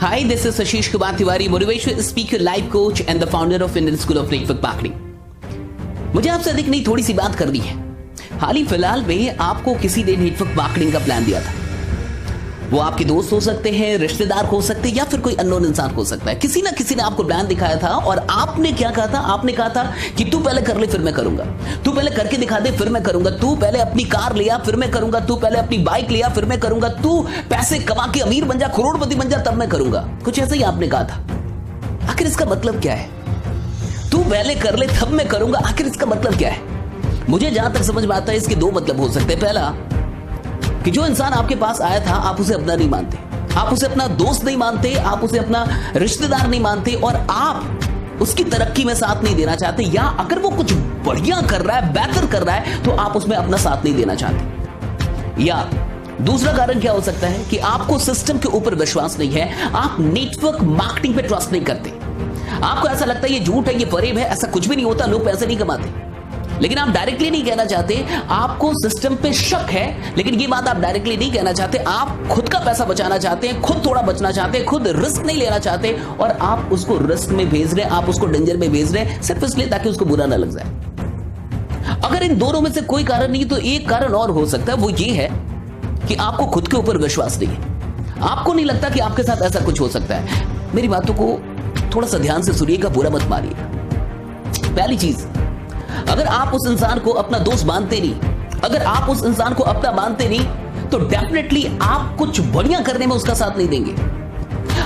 Hi, this is Ashish Kumar Tiwari, motivational speaker, life coach and the founder of Indian School of Network Marketing. मुझे आपसे अधिक नहीं थोड़ी सी बात करनी है। हाल ही फिलहाल में आपको किसी ने नेटवर्क मार्केटिंग का प्लान दिया था। वो आपके दोस्त हो सकते हैं, रिश्तेदार हो सकते हैं या फिर कोई अननोन इंसान हो सकता है। किसी ना किसी ने आपको प्लान दिखाया था और आपने क्या कहा था? आपने कहा था कि तू पहले कर ले फिर मैं करूंगा, तू पहले करके दिखा दे फिर मैं करूंगा, तू पहले अपनी कार लिया फिर मैं करूंगा, तू पहले अपनी बाइक लिया फिर मैं करूंगा, तू पैसे कमा के अमीर बन जा, करोड़पति बन जा, तब मैं करूंगा। कुछ ऐसा ही आपने कहा था। आखिर इसका मतलब क्या है? तू पहले कर ले तब मैं करूंगा, आखिर इसका मतलब क्या है? मुझे जहां तक समझ में आता है इसके दो मतलब हो सकते हैं। पहला कि जो इंसान आपके पास आया था आप उसे अपना नहीं मानते, आप उसे अपना दोस्त नहीं मानते, आप उसे अपना रिश्तेदार नहीं मानते और आप उसकी तरक्की में साथ नहीं देना चाहते, या अगर वो कुछ बढ़िया कर रहा है, बेहतर कर रहा है तो आप उसमें अपना साथ नहीं देना चाहते। या दूसरा कारण क्या हो सकता है कि आपको सिस्टम के ऊपर विश्वास नहीं है, आप नेटवर्क मार्केटिंग पे ट्रस्ट नहीं करते। आपको ऐसा लगता है ये झूठ है, ये फरेब है, ऐसा कुछ भी नहीं होता, लोग पैसे नहीं कमाते। लेकिन आप डायरेक्टली नहीं कहना चाहते, आपको सिस्टम पे शक है, लेकिन ये बात आप डायरेक्टली नहीं कहना चाहते। आप खुद का पैसा बचाना चाहते हैं, खुद थोड़ा बचना चाहते हैं, खुद रिस्क नहीं लेना चाहते और आप उसको रिस्क में भेज रहे हैं, आप उसको डेंजर में भेज रहे हैं सिर्फ इसलिए ताकि उसको बुरा ना लग जाए। अगर इन दोनों में से कोई कारण नहीं तो एक कारण और हो सकता है, वो ये है कि आपको खुद के ऊपर विश्वास नहीं है। आपको नहीं लगता कि आपके साथ ऐसा कुछ हो सकता है। मेरी बातों को थोड़ा सा ध्यान से सुनिएगा, बुरा मत मानिएगा। पहली चीज, अगर आप उस इंसान को अपना दोस्त मानते नहीं, अगर आप उस इंसान को अपना मानते नहीं तो डेफिनेटली आप कुछ बढ़िया करने में उसका साथ नहीं देंगे।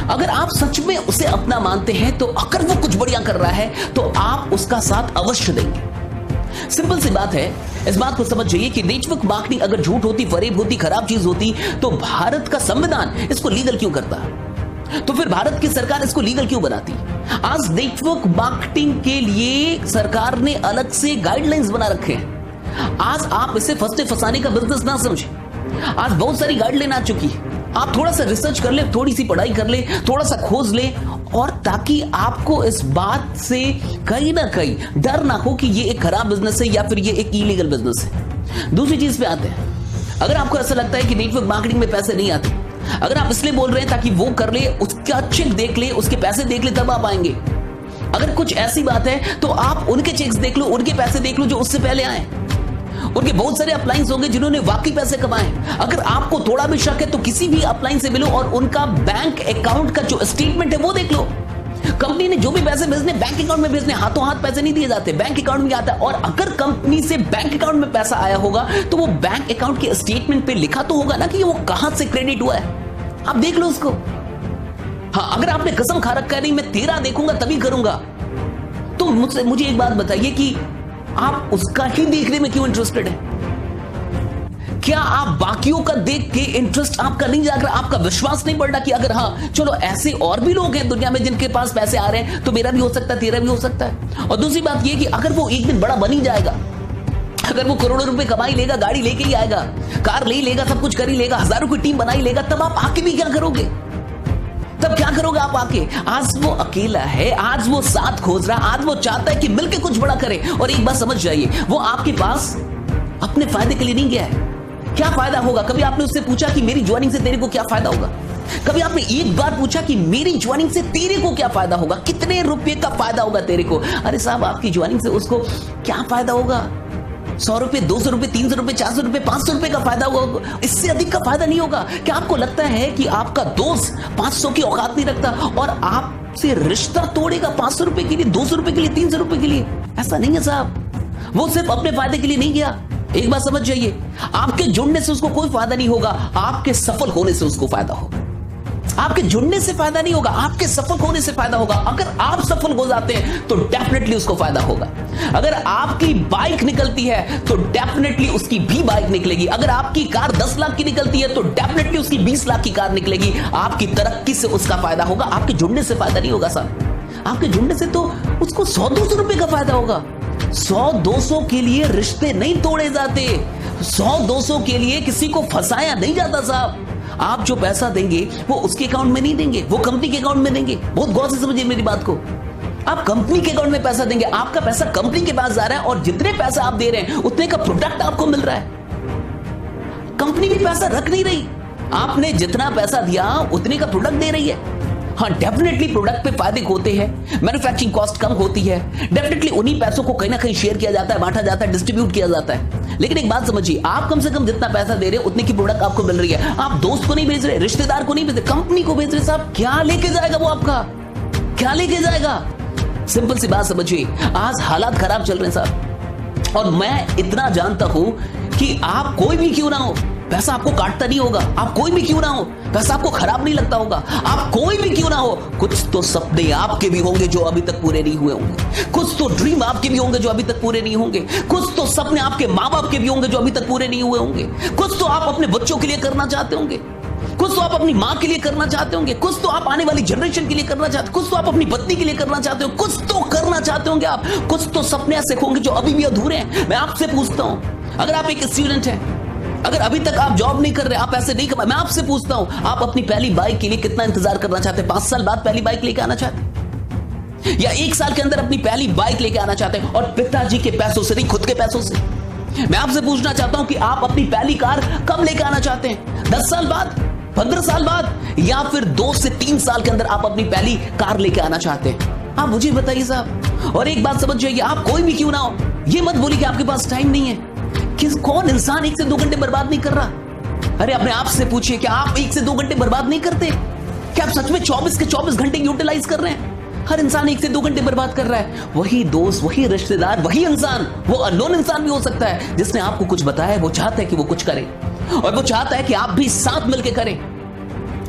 अगर आप सच में उसे अपना मानते हैं तो अगर वो कुछ बढ़िया कर रहा है तो आप उसका साथ अवश्य देंगे। सिंपल सी बात है, इस बात को समझ जाइए कि नेटवर्क मार्केटिंग अगर झूठ होती, फरेब होती, खराब चीज होती तो भारत का संविधान इसको लीगल क्यों करता? तो फिर भारत की सरकार इसको लीगल क्यों बनाती? आज नेटवर्क मार्केटिंग के लिए सरकार ने अलग से गाइडलाइंस बना रखे हैं। आज आप इसे फंसते फंसाने का बिजनेस ना समझें। आज बहुत सारी गाइडलाइन आ चुकी है। आप थोड़ा सा रिसर्च कर ले, थोड़ी सी पढ़ाई कर ले, थोड़ा सा खोज ले, और ताकि आपको इस बात से कहीं ना कहीं डर ना हो कि ये एक खराब बिजनेस है या फिर ये एक इलीगल बिजनेस है। दूसरी चीज पे आते हैं, अगर आपको ऐसा लगता है कि नेटवर्क मार्केटिंग में पैसे नहीं आते, अगर आप इसलिए बोल रहे हैं ताकि वो कर ले, उसका चेक देख ले, उसके पैसे देख ले तब आप आएंगे। अगर कुछ ऐसी बात है तो आप उनके चेक्स देख लो, उनके पैसे देख लो जो उससे पहले आए। उनके बहुत सारे अपलाइंस होंगे जिन्होंने वाकई पैसे कमाए। अगर आपको थोड़ा भी शक है तो किसी भी अपलाइन से मिलो और उनका बैंक अकाउंट का जो स्टेटमेंट है वो देख लो। कंपनी ने जो भी पैसे भेजने बैंक अकाउंट में भेजने, हाथों हाथ पैसे नहीं दिए जाते, बैंक अकाउंट में आता है। और अगर कंपनी से बैंक अकाउंट में पैसा आया होगा तो वो बैंक अकाउंट के स्टेटमेंट पे लिखा तो होगा ना कि वो कहां से क्रेडिट हुआ है। आप देख लो उसको। हाँ, अगर आपने कसम खा रखा है नहीं मैं तेरा देखूंगा तभी करूंगा, तो मुझे एक बात बताइए कि आप उसका ही देखने में क्यों इंटरेस्टेड है? क्या आप बाकियों का देख के इंटरेस्ट आपका नहीं जाग रहा? आपका विश्वास नहीं बढ़ रहा कि अगर हाँ चलो ऐसे और भी लोग हैं दुनिया में जिनके पास पैसे आ रहे हैं तो मेरा भी हो सकता है, तेरा भी हो सकता है। और दूसरी बात यह कि अगर वो एक दिन बड़ा बन ही जाएगा, अगर वो करोड़ों रुपए कमा ही लेगा, गाड़ी लेके ही आएगा, कार ले ही लेगा, सब कुछ कर ही लेगा, हजारों की टीम बना ही लेगा, तब आप आके भी क्या करोगे? तब क्या करोगे आप आके? आज वो अकेला है, आज वो साथ खोज रहा, आज वो चाहता है कि मिलके कुछ बड़ा करे। और एक बात समझ जाइए, वो आपके पास अपने फायदे के लिए नहीं गया है। क्या फायदा होगा? कभी आपने उससे पूछा कि मेरी ज्वाइनिंग से तेरे को क्या फायदा होगा? कभी आपने एक बार पूछा कि मेरी ज्वाइनिंग से तेरे को क्या फायदा होगा? कितने रुपए का फायदा होगा तेरे को? अरे साहब, आपकी ज्वाइनिंग से उसको क्या फायदा होगा? 100 रुपए, 200 रुपए, 300 रुपए, 400 रुपए, 500 रुपए का फायदा होगा, इससे अधिक का फायदा नहीं होगा। क्या आपको लगता है कि आपका दोस्त 500 की औकात नहीं रखता और आपसे रिश्ता तोड़ेगा 500 रुपए के लिए, 200 रुपए के लिए, 300 रुपए के लिए? ऐसा नहीं है साहब। वो सिर्फ अपने फायदे के लिए नहीं गया। एक बात समझ जाइए, आपके जुड़ने से उसको कोई फायदा नहीं होगा, आपके सफल होने से उसको फायदा होगा। आपके जुड़ने से फायदा नहीं होगा, आपके सफल होने से फायदा होगा। अगर आप सफल हो जाते हैं तो डेफिनेटली उसको फायदा होगा। अगर आपकी बाइक निकलती है तो डेफिनेटली उसकी भी बाइक निकलेगी। अगर आपकी कार 10 लाख की निकलती है तो डेफिनेटली उसकी 20 लाख की कार निकलेगी। आपकी तरक्की से उसका फायदा होगा, आपके जुड़ने से फायदा नहीं होगा साहब। आपके जुड़ने से तो उसको 100-200 रुपए का फायदा होगा। 100-200 के लिए रिश्ते नहीं तोड़े जाते, 100-200 के लिए किसी को फंसाया नहीं जाता साहब। आप जो पैसा देंगे वो उसके अकाउंट में नहीं देंगे, वो कंपनी के अकाउंट में देंगे। बहुत गौर से समझिए मेरी बात को। आप कंपनी के अकाउंट में पैसा देंगे, आपका पैसा कंपनी के पास जा रहा है और जितने पैसा आप दे रहे हैं उतने का प्रोडक्ट आपको मिल रहा है। कंपनी भी पैसा रख नहीं रही, आपने जितना पैसा दिया उतने का प्रोडक्ट दे रही है। हाँ, डेफिनेटली प्रोडक्ट पे फायदे होते हैं, मैन्युफैक्चरिंग कॉस्ट कम होती है, डेफिनेटली उन्हीं पैसों को कहीं ना कहीं शेयर किया जाता है, बांटा जाता है, डिस्ट्रीब्यूट किया जाता है। लेकिन एक बात समझिए, आप कम से कम जितना पैसा दे रहे हो उतने की प्रोडक्ट आपको मिल रही है। आप दोस्त को नहीं भेज रहे, रिश्तेदार को नहीं भेज रहे, कंपनी को भेज रहे। साहब क्या लेके जाएगा वो आपका, क्या लेके जाएगा? सिंपल सी बात समझिए, आज हालात खराब चल रहे हैं साहब, और मैं इतना जानता हूं कि आप कोई भी क्यों ना हो, पैसा आपको काटता नहीं होगा, आप कोई भी क्यों ना हो, पैसा आपको खराब नहीं लगता होगा, आप कोई भी क्यों ना हो, कुछ तो सपने आपके भी होंगे जो अभी तक पूरे नहीं हुए होंगे, कुछ तो ड्रीम आपके भी होंगे जो अभी तक पूरे नहीं होंगे, कुछ तो सपने आपके माँ बाप के भी होंगे जो अभी तक पूरे नहीं हुए होंगे, कुछ तो आप अपने बच्चों के लिए करना चाहते होंगे, कुछ तो आप अपनी माँ के लिए करना चाहते होंगे, कुछ तो आप आने वाली जनरेशन के लिए करना चाहते हो, कुछ तो आप अपनी पत्नी के लिए करना चाहते हो, कुछ तो करना चाहते होंगे आप, कुछ तो सपने ऐसे होंगे जो अभी भी अधूरे हैं। मैं आपसे पूछता हूं, अगर आप एक स्टूडेंट हैं, अगर अभी तक आप जॉब नहीं कर रहे, आप पैसे नहीं कमा, मैं आपसे पूछता हूं, आप अपनी पहली बाइक के लिए कितना इंतजार करना चाहते हैं? 5 साल बाद पहली बाइक लेके आना चाहते हैं, या 1 साल के अंदर अपनी पहली बाइक लेके आना चाहते हैं, और पिताजी के पैसों से नहीं, खुद के पैसों से? मैं आपसे पूछना चाहता हूं कि आप अपनी पहली कार कब लेके आना चाहते हैं? 10 साल बाद, 15 साल बाद, या फिर 2 से 3 साल के अंदर आप अपनी पहली कार लेके आना चाहते हैं? आप मुझे बताइए साहब। और एक बात समझ जाइए, आप कोई भी क्यों ना हो, ये मत बोलिए कि आपके पास टाइम नहीं है। कौन इंसान 1 से 2 घंटे बर्बाद नहीं कर रहा? अरे अपने आप से पूछिए, क्या आप 1 से 2 घंटे बर्बाद नहीं करते? क्या आप सच में 24 के 24 घंटे यूटिलाइज कर रहे हैं? हर इंसान 1 से 2 घंटे बर्बाद कर रहा है। वही दोस्त, वही रिश्तेदार, वही इंसान, वो अननोन इंसान भी हो सकता है जिसने आपको कुछ बताया है, वो चाहता है कि वो कुछ करे, और वो चाहता है कि आप भी साथ मिलकर करें।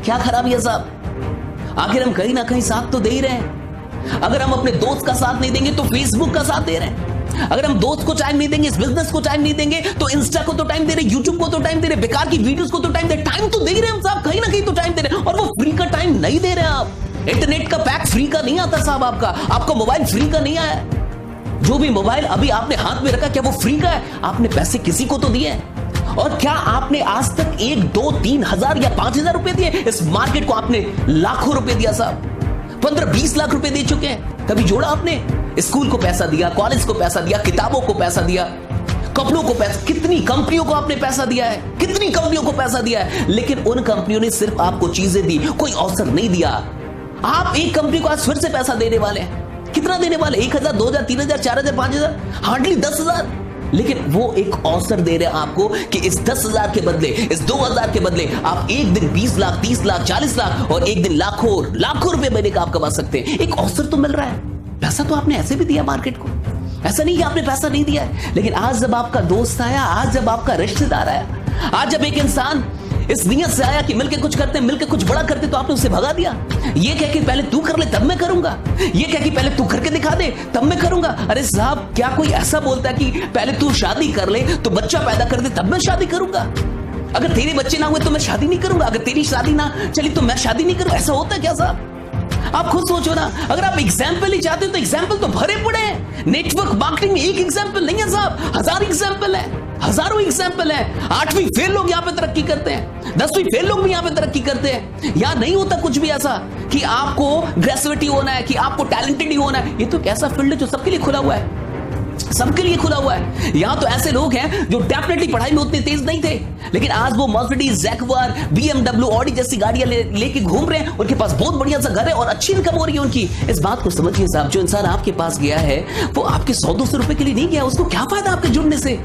क्या खराबी है साहब? आखिर हम कहीं ना कहीं साथ तो दे ही रहे हैं। अगर हम अपने दोस्त का साथ नहीं देंगे तो फेसबुक का साथ दे रहे हैं। अगर हम दोस्त को टाइम नहीं देंगे, इस बिजनेस को टाइम नहीं देंगे, तो इंस्टा को तो टाइम दे रहे, यूट्यूब को तो टाइम दे रहे, बेकार की वीडियोस को तो टाइम दे रहे। टाइम तो दे ही रहे हम साहब, कहीं ना कहीं तो टाइम दे रहे, और वो फ्री का टाइम नहीं दे रहे आप। इंटरनेट का पैक फ्री का नहीं आता साहब, आपका मोबाइल फ्री का नहीं आया। जो भी मोबाइल अभी आपने हाथ में रखा, क्या वो फ्री का है? आपने पैसे किसी को तो दिए हैं। और क्या आपने आज तक 1, 2, 3 हजार या 5,000 रुपए दिए? इस मार्केट को आपने लाखों रुपए दिया साहब, 15-20 लाख रुपए दे चुके हैं। कभी जोड़ा आपने? स्कूल को पैसा दिया, कॉलेज को पैसा दिया, किताबों को पैसा दिया, कपड़ों को पैसा, कितनी कंपनियों को आपने पैसा दिया है, कितनी कंपनियों को पैसा दिया है। लेकिन उन कंपनियों ने सिर्फ आपको चीजें दी, कोई अवसर नहीं दिया। आप एक कंपनी को आज फिर से पैसा देने वाले हैं, कितना देने वाले? 1,000, 2,000, 3,000, 4,000, 5,000, हार्डली 10,000। लेकिन वो एक अवसर दे रहे हैं आपको कि इस 10,000 के बदले, इस 2,000 के बदले आप एक दिन 20 लाख, 30 लाख, 40 लाख, और एक दिन लाखों रुपए महीने का आप कमा सकते हैं। एक अवसर तो मिल रहा है। पैसा तो आपने ऐसे भी दिया मार्केट को, ऐसा नहीं कि आपने पैसा नहीं दिया है। लेकिन आज जब आपका दोस्त आया, आज जब आपका रिश्तेदार आया, आज जब एक इंसान इस नियत से आया कि मिलके कुछ करते हैं, मिलके कुछ बड़ा करते, तो आपने उसे भगा दिया। ये कह के पहले तू कर ले तब मैं करूंगा, ये कह के पहले तू करके दिखा दे तब मैं करूंगा। अरे साहब, क्या कोई ऐसा बोलता है कि पहले तू शादी कर ले, तो बच्चा पैदा कर दे तब मैं शादी करूंगा? अगर तेरे बच्चे ना हुए तो मैं शादी नहीं करूंगा, अगर तेरी शादी ना चली तो मैं शादी नहीं करूंगा? ऐसा होता है क्या साहब? आप खुद सोचो ना। अगर आप एग्जाम्पल ही चाहते हो तो एग्जाम्पल तो भरे पड़े हैं। नेटवर्क मार्केटिंग में एक एग्जाम्पल नहीं है साहब, 1000 एग्जाम्पल है, हजारों एग्जाम्पल है। 8वीं फेल लोग यहाँ पे तरक्की करते हैं, 10वीं फेल लोग भी यहाँ पे तरक्की करते हैं। यहाँ नहीं होता कुछ भी ऐसा कि आपको ग्रेजुएटी होना है, कि आपको टैलेंटेड ही होना है। ये तो एक ऐसा फील्ड है जो सबके लिए खुला हुआ है, सबके लिए खुला हुआ है। यहां तो ऐसे लोग हैं जो डेफिनेटली पढ़ाई में उतने तेज नहीं थे, लेकिन आज वो मर्सिडीज, जैगुआर, BMW, ऑडी जैसी गाड़ियां लेके घूम रहे हैं। उनके पास बहुत बढ़िया सा घर है और अच्छी इनकम हो रही है उनकी। इस बात को समझिए साहब, जो इंसान आपके पास गया है वो आपके 100-200 रुपए के लिए नहीं गया। उसको क्या फायदा आपके जुड़ने से?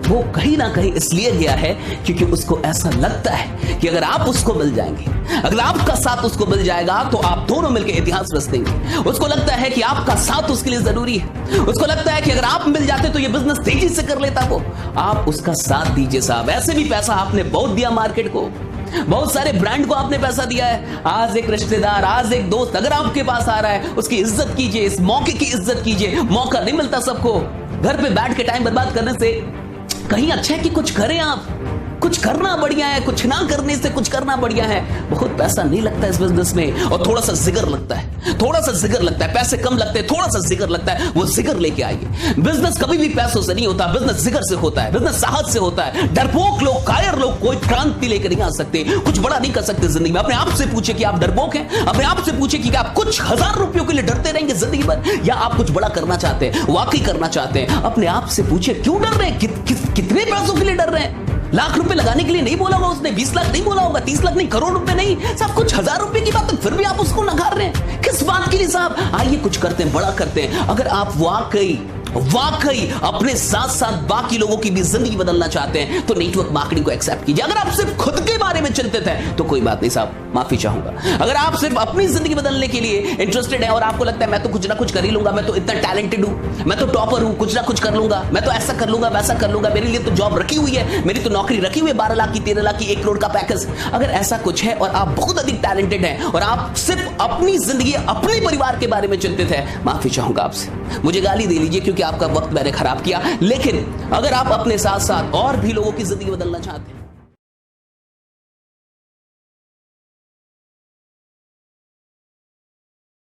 वो कहीं ना कहीं इसलिए गया है क्योंकि उसको ऐसा लगता है कि अगर आप उसको मिल जाएंगे, अगर आपका साथ उसको मिल जाएगा, तो आप दोनों मिलकर इतिहास रच देंगे। उसको लगता है कि आपका साथ उसके लिए जरूरी है। उसको लगता है कि अगर आप मिल जाते तो ये बिजनेस तेजी से कर लेता वो। आप उसका साथ दीजिए साहब। ऐसे भी पैसा आपने बहुत दिया मार्केट को, बहुत सारे ब्रांड को आपने पैसा दिया है। आज एक रिश्तेदार, आज एक दोस्त अगर आपके पास आ रहा है, उसकी इज्जत कीजिए, इस मौके की इज्जत कीजिए। मौका नहीं मिलता सबको। घर पे बैठ के टाइम बर्बाद करने से कहीं अच्छा है कि कुछ करें। आप कुछ करना बढ़िया है, कुछ ना करने से कुछ करना बढ़िया है। बहुत पैसा नहीं लगता इस बिजनेस में, और थोड़ा सा जिगर लगता है, थोड़ा सा जिगर लगता है। पैसे कम लगते हैं, थोड़ा सा जिगर लगता है। वो जिगर लेके आइए। बिजनेस कभी भी पैसों से नहीं होता, बिजनेस जिगर से होता है, बिजनेस साहस से होता है। डरपोक लोग, कायर लोग कोई क्रांति लेकर नहीं आ सकते, कुछ बड़ा नहीं कर सकते जिंदगी में। अपने आप से पूछे कि आप डरपोक हैं? अपने आप से पूछे कि आप कुछ 1000 रुपयों के लिए डरते रहेंगे जिंदगी भर, या आप कुछ बड़ा करना चाहते हैं, वाकई करना चाहते हैं? अपने आप से पूछे क्यों डर रहे हैं, कितने पैसों के लिए डर रहे हैं? लाख रुपए लगाने के लिए नहीं बोला होगा उसने, 20 लाख नहीं बोला होगा, 30 लाख नहीं, करोड़ रुपए नहीं, साहब कुछ हजार रुपए की बात है, फिर भी आप उसको नकार रहे हैं किस बात के लिए साहब? आइए कुछ करते हैं, बड़ा करते हैं। अगर आप वाकई अपने साथ साथ बाकी लोगों की भी जिंदगी बदलना चाहते हैं तो नेटवर्क मार्केटिंग को एक्सेप्ट कीजिए। अगर आप सिर्फ खुद के बारे में चिंतित हैं तो कोई बात नहीं साहब, माफी चाहूंगा। अगर आप सिर्फ अपनी जिंदगी बदलने के लिए इंटरेस्टेड हैं और आपको लगता है मैं तो कुछ ना कुछ कर ही लूंगा, मैं तो इतना टैलेंटेड हूं, मैं तो टॉपर हूं, कुछ ना कुछ कर लूंगा, मैं तो ऐसा कर लूंगा, वैसा कर लूंगा, मेरे लिए तो जॉब रखी हुई है, मेरी तो नौकरी रखी हुई है, 12 लाख की, 13 लाख की, 1 करोड़ का पैकेज, अगर ऐसा कुछ है और आप बहुत अधिक टैलेंटेड हैं और आप सिर्फ अपनी जिंदगी, अपने परिवार के बारे में चिंतित है, माफी चाहूंगा आपसे, मुझे गाली दे लीजिए क्योंकि आपका वक्त मैंने खराब किया। लेकिन अगर आप अपने साथ साथ और भी लोगों की जिंदगी बदलना चाहते हैं